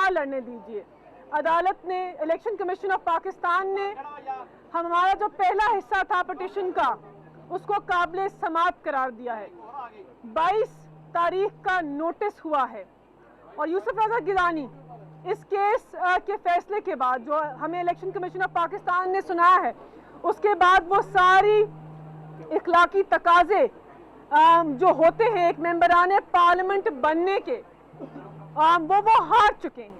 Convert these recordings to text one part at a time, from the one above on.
ना लड़ने दीजिए। अदालत ने, इलेक्शन कमीशन ऑफ पाकिस्तान ने हमारा जो पहला हिस्सा था पिटिशन का, उसको काबिल समाअत करार दिया है। 22 तारीख का नोटिस हुआ है और यूसुफ रज़ा गिलानी इस केस के फैसले के बाद, जो हमें इलेक्शन कमीशन ऑफ पाकिस्तान ने सुनाया है, उसके बाद वो सारी इखलाकी तकाजे जो होते हैं एक मेंबरान पार्लियामेंट बनने के, वो हार चुके हैं।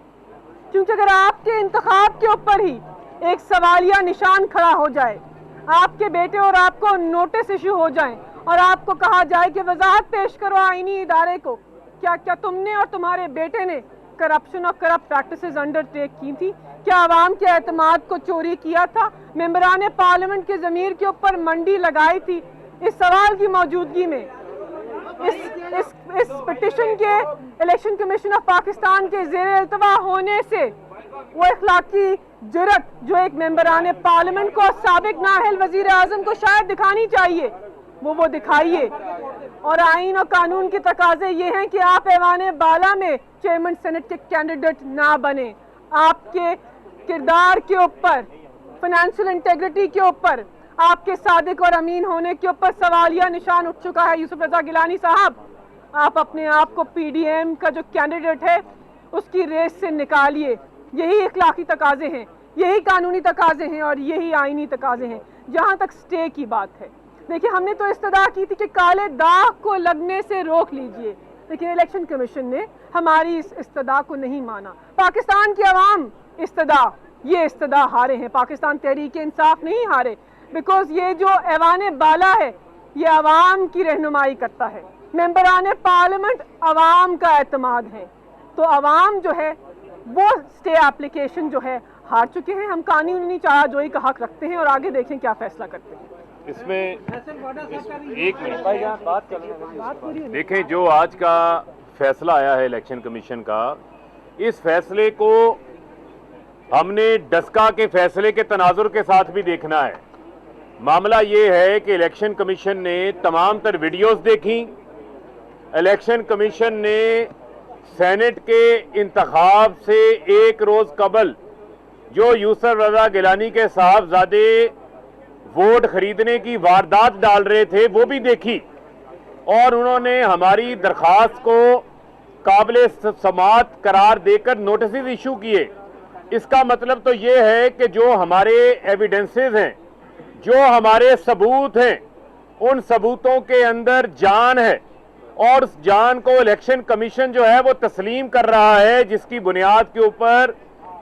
क्योंकि अगर आपके इंतखाब के ऊपर ही एक सवालिया निशान खड़ा हो जाए, आपके बेटे और आपको नोटिस इशू हो जाए और आपको कहा जाए कि वजाहत पेश करो आईनी इदारे को, क्या तुमने और तुम्हारे बेटे ने करप्शन और करप्ट प्रैक्टिसेस अंडरटेक की थी? क्या आवाम के एतमाद को चोरी किया था? मेंबरान पार्लियामेंट के ज़मीर के ऊपर मंडी लगाई थी? इस सवाल की मौजूदगी में इस पिटिशन के इलेक्शन कमीशन ऑफ पाकिस्तान के ज़ेरे इल्तवा होने से वो इखलाकी जुर्रत जो एक मेंबरान पार्लियामेंट को, साबिक नाअहल वजीर आज़म को शायद दिखानी चाहिए, वो दिखाइए। और आइन और कानून के तकाजे ये हैं कि आप ऐवान बाला में चेयरमैन सेनेट के कैंडिडेट ना बने। आपके किरदार के ऊपर, फाइनेंशियल इंटेग्रिटी के ऊपर, आपके सादिक और अमीन होने के ऊपर सवालिया निशान उठ चुका है। यूसुफ रज़ा गिलानी साहब, आप अपने आप को पीडीएम का जो कैंडिडेट है उसकी रेस से निकालिए। यही इखलाकी तकाजे हैं, यही कानूनी तकाजे हैं और यही आईनी तकाजे हैं। जहाँ तक स्टे की बात है, देखिए हमने तो इस्तदा की थी कि काले दाग को लगने से रोक लीजिए, लेकिन इलेक्शन कमीशन ने हमारी इस इस्तदा को नहीं माना। पाकिस्तान की आवाम ये इस्तदा हारे हैं, पाकिस्तान तहरीक इंसाफ नहीं हारे। बिकॉज ये जो ऐवान बाला है ये आवाम की रहनुमाई करता है, मेंबरान पार्लियामेंट आवाम का एतमाद है। तो आवाम जो है वो स्टे एप्लीकेशन जो है हार चुके हैं। हम कानूनी चाराजोई का हक रखते हैं और आगे देखें क्या फैसला करते हैं। इसमें एक मिनट बात देखें, जो आज का फैसला आया है इलेक्शन कमीशन का, इस फैसले को हमने डस्का के फैसले के तनाजुर के साथ भी देखना है। मामला ये है कि इलेक्शन कमीशन ने तमाम तर वीडियोस देखी, इलेक्शन कमीशन ने सेनेट के इंतखाब से एक रोज कबल जो यूसुफ रज़ा गिलानी के साहबजादे वोट खरीदने की वारदात डाल रहे थे वो भी देखी, और उन्होंने हमारी दरखास्त को काबिल समाअत करार देकर नोटिस इशू किए। इसका मतलब तो ये है कि जो हमारे एविडेंसेस हैं, जो हमारे सबूत हैं, उन सबूतों के अंदर जान है और उस जान को इलेक्शन कमीशन जो है वो तस्लीम कर रहा है, जिसकी बुनियाद के ऊपर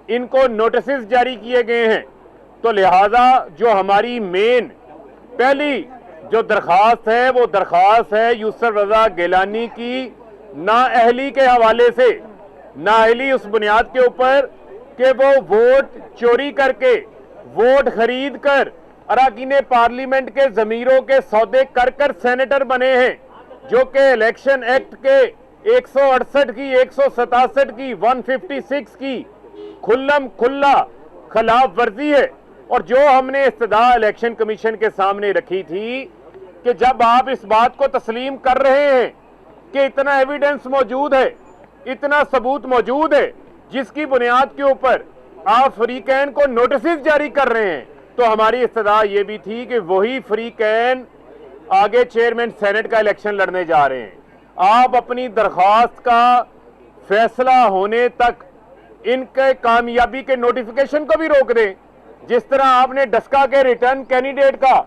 इनको नोटिस जारी किए गए हैं। तो लिहाजा जो हमारी मेन पहली जो दरखास्त है वो दरखास्त है यूसुफ रज़ा गिलानी की नाअहली के हवाले से। नाअहली उस बुनियाद के ऊपर कि वो वोट चोरी करके, वोट खरीद कर अरकान पार्लियामेंट के ज़मीरों के सौदे कर कर सेनेटर बने हैं, जो कि इलेक्शन एक्ट के 168 की, 167 की, 156 की खुल्लम खुल्ला खिलाफ वर्जी है। और जो हमने इस्तदा इलेक्शन कमीशन के सामने रखी थी कि जब आप इस बात को तस्लीम कर रहे हैं कि इतना एविडेंस मौजूद है, इतना सबूत मौजूद है, जिसकी बुनियाद के ऊपर आप फरीकैन को नोटिस जारी कर रहे हैं, तो हमारी इस्तदा ये भी थी कि वही फरीकैन आगे चेयरमैन सेनेट का इलेक्शन लड़ने जा रहे हैं। आप अपनी दरख्वास्त का फैसला होने तक इनके कामयाबी के नोटिफिकेशन को भी रोक दें, जिस तरह आपने डस्का के रिटर्न कैंडिडेट का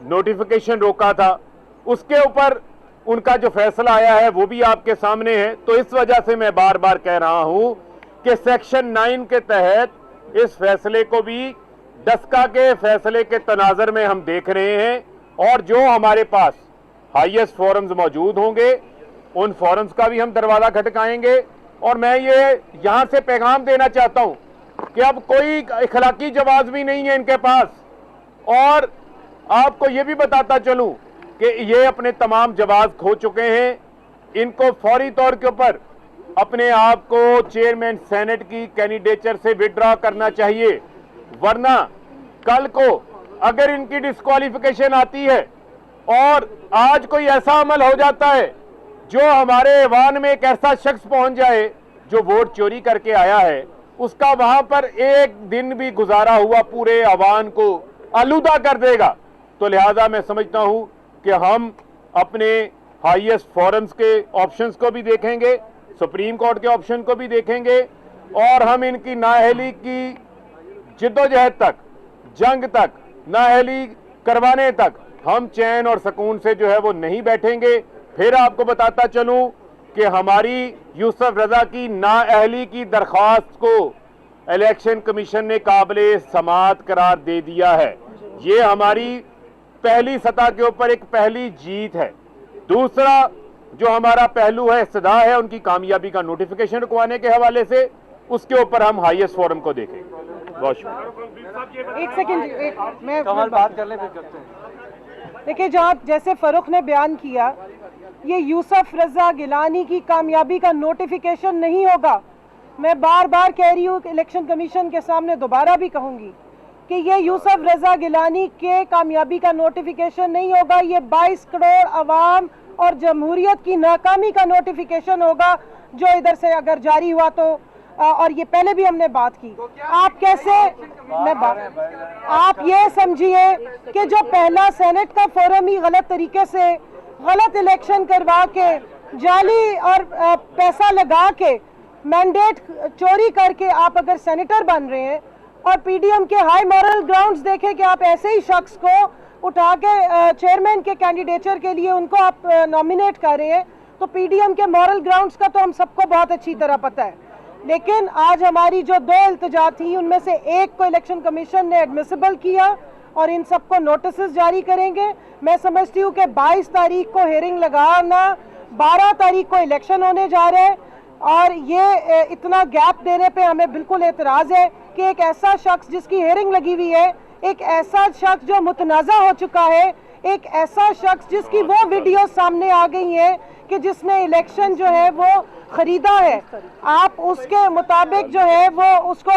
नोटिफिकेशन रोका था, उसके ऊपर उनका जो फैसला आया है वो भी आपके सामने है। तो इस वजह से मैं बार बार कह रहा हूं कि सेक्शन 9 के तहत इस फैसले को भी डस्का के फैसले के तनाजर में हम देख रहे हैं, और जो हमारे पास हाईएस्ट फोरम्स मौजूद होंगे उन फोरम्स का भी हम दरवाजा खटकाएंगे। और मैं ये यहां से पैगाम देना चाहता हूं कि अब कोई इखलाकी जवाब भी नहीं है इनके पास, और आपको ये भी बताता चलूं कि ये अपने तमाम जवाब खो चुके हैं। इनको फौरी तौर के ऊपर अपने आप को चेयरमैन सेनेट की कैंडिडेचर से विड्रॉ करना चाहिए, वरना कल को अगर इनकी डिस्क्वालिफिकेशन आती है और आज कोई ऐसा अमल हो जाता है जो हमारे ऐवान में एक ऐसा शख्स पहुंच जाए जो वोट चोरी करके आया है उसका वहां पर एक दिन भी गुजारा हुआ पूरे अवाम को आलूदा कर देगा। तो लिहाजा मैं समझता हूं कि हम अपने हाईएस्ट फोरम्स के ऑप्शंस को भी देखेंगे, सुप्रीम कोर्ट के ऑप्शन को भी देखेंगे और हम इनकी नाअहली की जिद्दोजहद तक, जंग तक, नाअहली करवाने तक हम चैन और सुकून से जो है वो नहीं बैठेंगे। फिर आपको बताता चलूं कि हमारी यूसुफ रजा की नाअहली की दरख्वास्त को इलेक्शन कमीशन ने काबिले समाअत करार दे दिया है। ये हमारी पहली सतह के ऊपर एक पहली जीत है। दूसरा जो हमारा पहलू है, इस्तदा है उनकी कामयाबी का नोटिफिकेशन रुकवाने के हवाले से, उसके ऊपर हम हाईएस्ट फोरम को देखेंगे। बहुत शुक्रिया। एक सेकंड, मैं बात कर ले फिर करते हैं। देखिए, जैसे फरूख ने बयान किया, ये यूसुफ रजा गिलानी की कामयाबी का नोटिफिकेशन नहीं होगा। मैं बार बार कह रही हूँ, इलेक्शन कमीशन के सामने दोबारा भी कहूंगी कि ये यूसुफ रजा गिलानी के कामयाबी का नोटिफिकेशन नहीं होगा, ये 22 करोड़ अवाम और जमहूरियत की नाकामी का नोटिफिकेशन होगा, जो इधर से अगर जारी हुआ तो। और ये पहले भी हमने बात की। आप कैसे, आप ये समझिए कि जो पहला सेनेट का फोरम ही गलत तरीके से गलत इलेक्शन करवा के, जाली और पैसा लगा के, मैंडेट चोरी करके आप अगर सेनेटर बन रहे हैं और पीडीएम के हाई मॉरल ग्राउंड्स देखें कि आप ऐसे ही शख्स को उठा के चेयरमैन के कैंडिडेचर के लिए उनको आप नॉमिनेट कर रहे हैं, तो पीडीएम के मॉरल ग्राउंड्स का तो हम सबको बहुत अच्छी तरह पता है। लेकिन आज हमारी जो 2 इल्तिजा थी, उनमें से एक को इलेक्शन कमीशन ने एडमिसिबल किया और इन सबको नोटिस जारी करेंगे। मैं समझती हूँ कि 22 तारीख को हेयरिंग लगाना, 12 तारीख को इलेक्शन होने जा रहे हैं और ये इतना गैप देने पे हमें बिल्कुल एतराज़ है कि एक ऐसा शख्स जिसकी हेयरिंग लगी हुई है, एक ऐसा शख्स जो मुतनाज़ा हो चुका है, एक ऐसा शख्स जिसकी वो वीडियो सामने आ गई है कि जिसने इलेक्शन जो है वो खरीदा है, आप उसके मुताबिक जो है वो उसको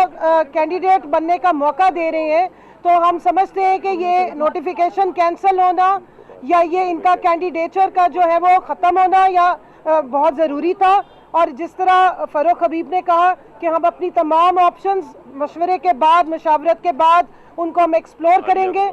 कैंडिडेट बनने का मौका दे रहे हैं। तो हम समझते हैं कि ये नोटिफिकेशन कैंसिल होना या ये इनका कैंडिडेचर का जो है वो ख़त्म होना या बहुत ज़रूरी था। और जिस तरह फ़रूख हबीब ने कहा कि हम अपनी तमाम ऑप्शंस मशवरे के बाद, मशावरत के बाद उनको हम एक्सप्लोर करेंगे।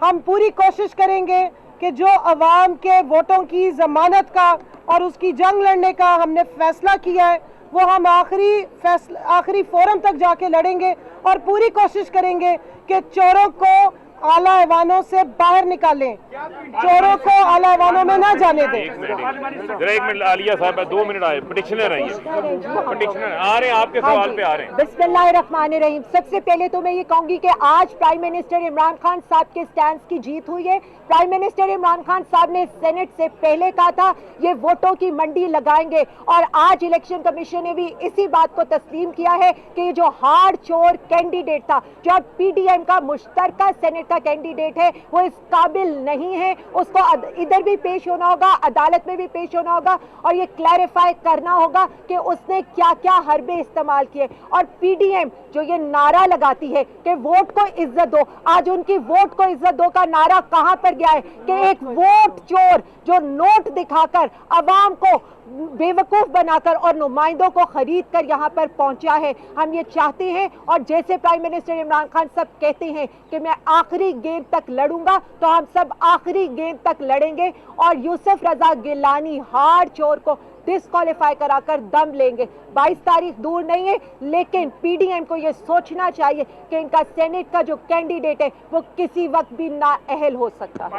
हम पूरी कोशिश करेंगे कि जो अवाम के वोटों की ज़मानत का और उसकी जंग लड़ने का हमने फैसला किया है, वो हम आखिरी फोरम तक जाके लड़ेंगे और पूरी कोशिश करेंगे कि चोरों को आला ऐवानों से बाहर निकालें, चोरों को आला ऐवानों में ना जाने दें। एक मिनट आलिया साहब, 2 मिनट आए, पिटिशनर आई है, पिटिशनर आ रहे हैं, आपके सवाल पे आ रहे हैं। बिस्मिल्लाहिर्रहमानिर्रहीम। सबसे पहले तो मैं ये कहूंगी कि आज प्राइम मिनिस्टर इमरान खान साहब के स्टैंड की जीत हुई है। प्राइम मिनिस्टर इमरान खान साहब ने सेनेट से पहले कहा था ये वोटों की मंडी लगाएंगे और आज इलेक्शन कमीशन ने भी इसी बात को तस्लीम किया है कि ये जो हार्ड चोर कैंडिडेट था, जो पीडीएम का मुश्तरका सेनेट का कैंडिडेट है, वो इस काबिल नहीं है। उसको इधर भी पेश होना होगा, अदालत में भी पेश होना होगा और ये क्लैरिफाई करना होगा कि उसने क्या क्या हरबे इस्तेमाल किए। और पीडीएम जो ये नारा लगाती है कि वोट को इज्जत दो, आज उनकी वोट को इज्जत दो का नारा कहां पर गया है कि एक वोट चोर जो नोट दिखाकर अवाम को बेवकूफ बनाकर और नुमाइंदों को खरीद कर यहाँ पर पहुंचा है। हम ये चाहते हैं और जैसे प्राइम मिनिस्टर इमरान खान सब कहते हैं कि मैं आखिरी गेंद तक लड़ूंगा, तो हम सब आखिरी गेंद तक लड़ेंगे और यूसुफ रजा गिलानी हार्ड चोर को डिस्क्वालीफाई कराकर दम लेंगे। 22 तारीख दूर नहीं है, लेकिन पीडीएम को यह सोचना चाहिए कि इनका सेनेट का जो कैंडिडेट है वो किसी वक्त भी नाअहल हो सकता है।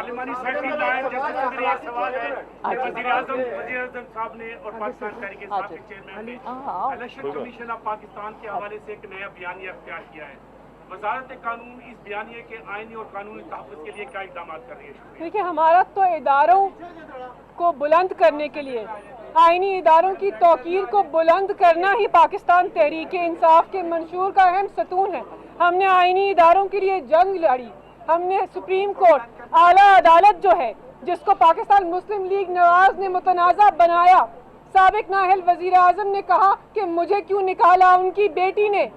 इलेक्शन कमीशन ऑफ पाकिस्तान के हवाले से एक नया बयानिया अख्तियार किया है। वजारत कानून इस बयानिए के आईनी और कानूनी तहफ़्फ़ुज़ के लिए क्या इक़दाम कर रही है? देखिए, हमारा तो इदारों को बुलंद करने के लिए, आईनी इदारों की तौकीर को बुलंद करना ही पाकिस्तान तहरीक इंसाफ के मंशूर का अहम सतून है। हमने आईनी इदारों के लिए जंग लड़ी, हमने सुप्रीम कोर्ट, आला अदालत जो है जिसको पाकिस्तान मुस्लिम लीग नवाज ने मुतनाज़ा बनाया, साबिक नाअहल वज़ीर आज़म ने कहा कि मुझे क्यों निकाला, उनकी बेटी ने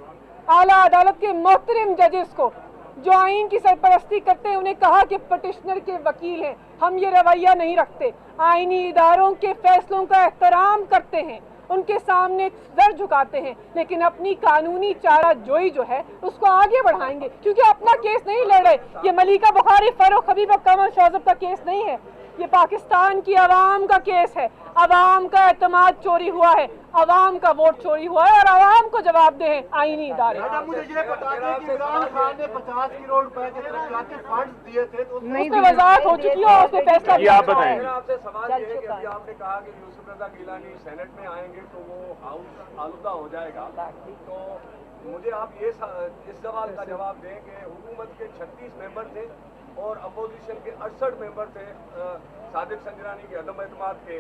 आला अदालत के मोहतरम जजेस को जो आइन की सरपरस्ती करते हैं उन्हें कहा कि पटिशनर के वकील हैं। हम ये रवैया नहीं रखते, आइनी इदारों के फैसलों का एहतराम करते हैं उनके सामने सर झुकाते हैं, लेकिन अपनी कानूनी चाराजोई जो है उसको आगे बढ़ाएंगे, क्योंकि अपना केस नहीं लड़ रहे। ये मलिका बुखारी, फरूख हबीब और कमर शौजब का केस नहीं है, ये पाकिस्तान की आवाम का केस है। आवाम का एतमाद चोरी हुआ है, आवाम का वोट चोरी हुआ है और आवाम को जवाबदेह हैं आईनी इदारे। मुझे ये बता दें कि इमरान खान ने 50 करोड़ रुपए के तरक्याती फंड दिए थे, तो उसमें वजाहत हो चुकी है और उसमें फैसला ये आप बताएं। आपसे सवाल ये है कि अभी आपने कहा कि यूसुफ रजा गिलानी सेनेट में आएंगे तो वो हाउस आलूदा हो जाएगा, तो मुझे आप ये इस सवाल का जवाब दें कि हुकूमत के 36 मेंबर थे और अपोजिशन के 68 मेंबर थे सादिक संजरानी के अदम एतमाद के,